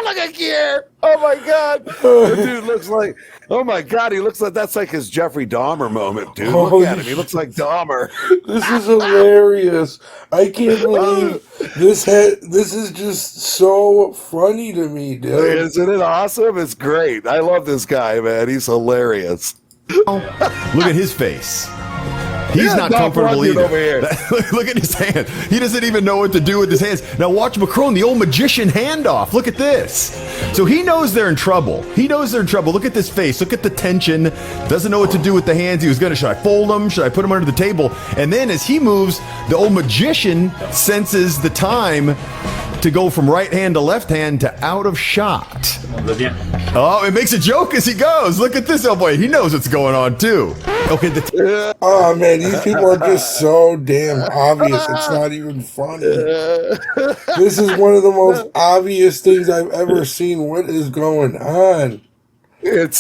Look at Kier! Oh my God! The dude looks like... Oh my God, he looks like... That's like his Jeffrey Dahmer moment, dude. Look at him. He looks like Dahmer. This is hilarious. I can't believe this is just so funny to me, dude. Isn't it awesome? It's great. I love this guy, man. He's hilarious. Look at his face. He's not comfortable either. Over here. Look at his hand. He doesn't even know what to do with his hands. Now watch Macron, the old magician handoff. Look at this. So he knows they're in trouble. Look at this face. Look at the tension. Doesn't know what to do with the hands. He was should I fold them? Should I put them under the table? And then as he moves, the old magician senses the time to go from right hand to left hand to out of shot. Oh, it makes a joke as he goes. Look at this, oh boy. He knows what's going on too. Okay. Oh man, these people are just so damn obvious. It's not even funny. This is one of the most obvious things I've ever seen. What is going on? Even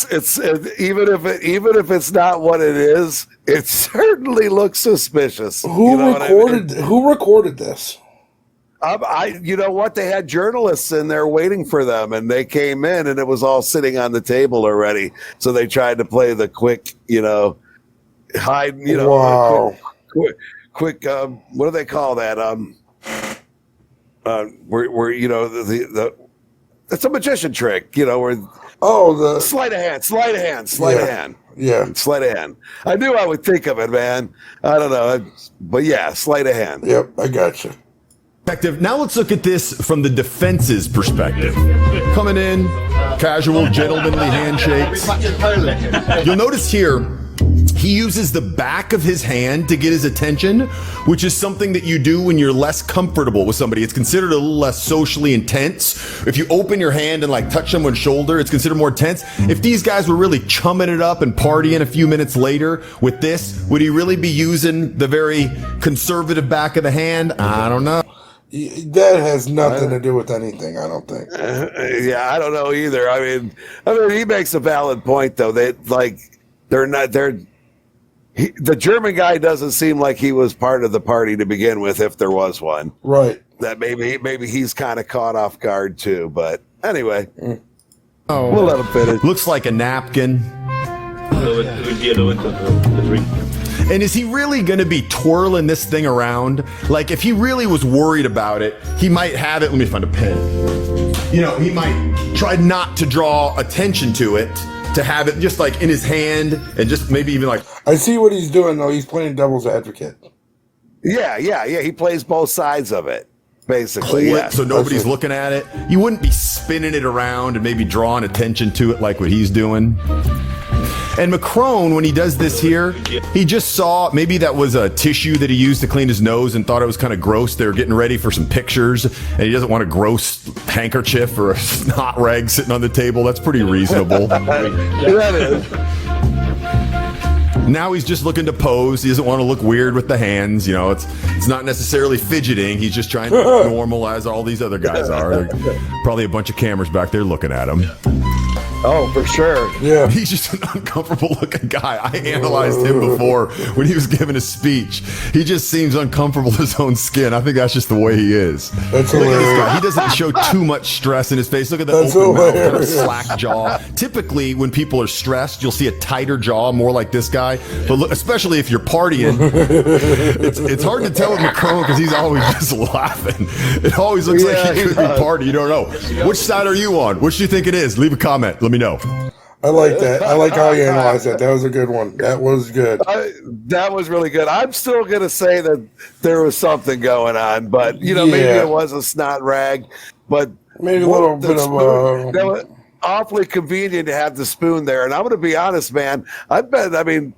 if it's not what it is, it certainly looks suspicious. Who recorded this? You know what? They had journalists in there waiting for them, and they came in, and it was all sitting on the table already. So they tried to play the quick, hide, wow. quick. What do they call that? Where it's a magician trick, where the sleight of hand. Yeah, sleight of hand. I knew I would think of it, man. I don't know, but yeah, sleight of hand. Yep, I got you. Now let's look at this from the defense's perspective. Coming in, casual, gentlemanly handshakes. You'll notice here, he uses the back of his hand to get his attention, which is something that you do when you're less comfortable with somebody. It's considered a little less socially intense. If you open your hand and touch someone's shoulder, it's considered more tense. If these guys were really chumming it up and partying a few minutes later with this, would he really be using the very conservative back of the hand? I don't know. That has nothing to do with anything, I don't think. I don't know either. I mean, he makes a valid point though. The German guy doesn't seem like he was part of the party to begin with, if there was one. Right. That maybe he's kind of caught off guard too. But anyway, we'll let him finish. Looks like a napkin. And is he really going to be twirling this thing around? If he really was worried about it, he might have it. Let me find a pen. He might try not to draw attention to it, to have it just in his hand and just maybe even I see what he's doing though. He's playing devil's advocate. Yeah. He plays both sides of it, basically. Yeah. So nobody's looking at it. You wouldn't be spinning it around and maybe drawing attention to it like what he's doing. And Macron, when he does this here, he just saw maybe that was a tissue that he used to clean his nose and thought it was kind of gross. They were getting ready for some pictures, and he doesn't want a gross handkerchief or a snot rag sitting on the table. That's pretty reasonable. That is. Now he's just looking to pose. He doesn't want to look weird with the hands. It's not necessarily fidgeting. He's just trying to look normal as all these other guys are. Probably a bunch of cameras back there looking at him. Oh, for sure. Yeah. He's just an uncomfortable looking guy. I analyzed him before when he was giving a speech. He just seems uncomfortable in his own skin. I think that's just the way he is. That's Look at hilarious. this guy. He doesn't show too much stress in his face. Look at the open mouth, kind of slack jaw. Typically, when people are stressed, you'll see a tighter jaw, more like this guy. But look, especially if you're partying, it's hard to tell with Macron because he's always just laughing. It always looks like he could be partying. You don't know. Which side are you on? Which do you think it is? Leave a comment. Let me know. I like that. I like how you analyzed that. That was a good one. That was good. That was really good. I'm still going to say that there was something going on, but maybe it was a snot rag, but maybe a little bit of that was awfully convenient to have the spoon there. And I'm going to be honest, man.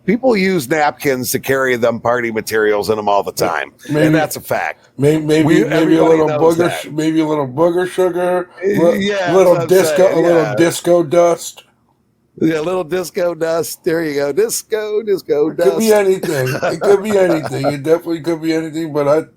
People use napkins to carry them party materials in them all the time, and that's a fact. Maybe a little booger sugar, little disco dust. Yeah, a little disco dust. There you go. Disco dust. It could be anything. It could be anything. It definitely could be anything, but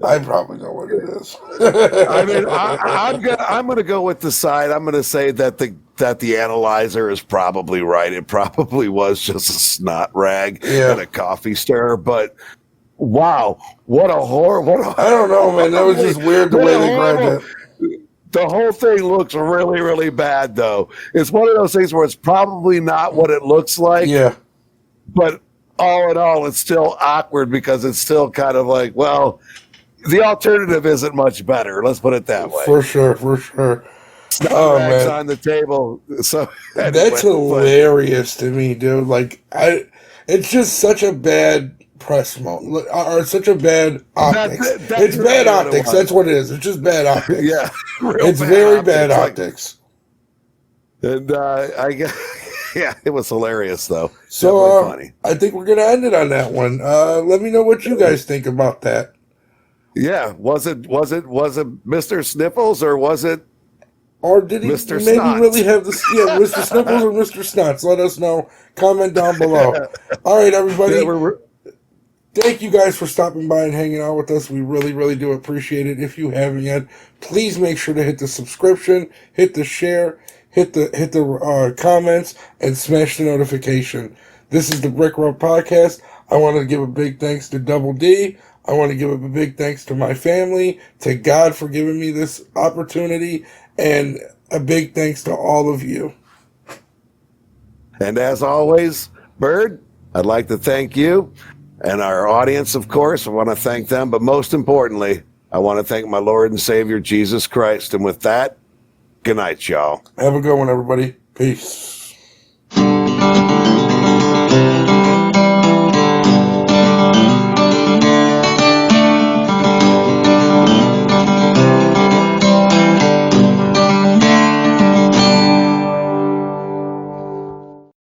I probably know what it is. I'm gonna go with the side. I'm gonna say that the analyzer is probably right. It probably was just a snot rag and a coffee stir. But wow, what a horror! I don't know, man. That was just weird the way they grabbed it. The whole thing looks really, really bad, though. It's one of those things where it's probably not what it looks like. Yeah. But all in all, it's still awkward because it's still kind of like, well, the alternative isn't much better. Let's put it that way. For sure. Oh, man. On the table. So that's hilarious to me, dude. It's just such a bad press moment, or such a bad optics. It's bad optics. That's what it is. It's just bad optics. Yeah, it's very bad optics. And I guess, it was hilarious though. So funny. I think we're gonna end it on that one. Let me know what you guys think about that. Yeah, was it Mr. Sniffles or was it? Or did he Mr. maybe Snots? really have this? Yeah, Mr. Sniffles or Mr. Snots? Let us know. Comment down below. All right, everybody. Thank you guys for stopping by and hanging out with us. We really, really do appreciate it. If you haven't yet, please make sure to hit the subscription, hit the share, hit the comments, and smash the notification. This is the Brick Road Podcast. I want to give a big thanks to Double D. I want to give a big thanks to my family, to God for giving me this opportunity, and a big thanks to all of you. And as always, Bird, I'd like to thank you and our audience, of course. I want to thank them, but most importantly, I want to thank my Lord and Savior, Jesus Christ. And with that, good night, y'all. Have a good one, everybody. Peace.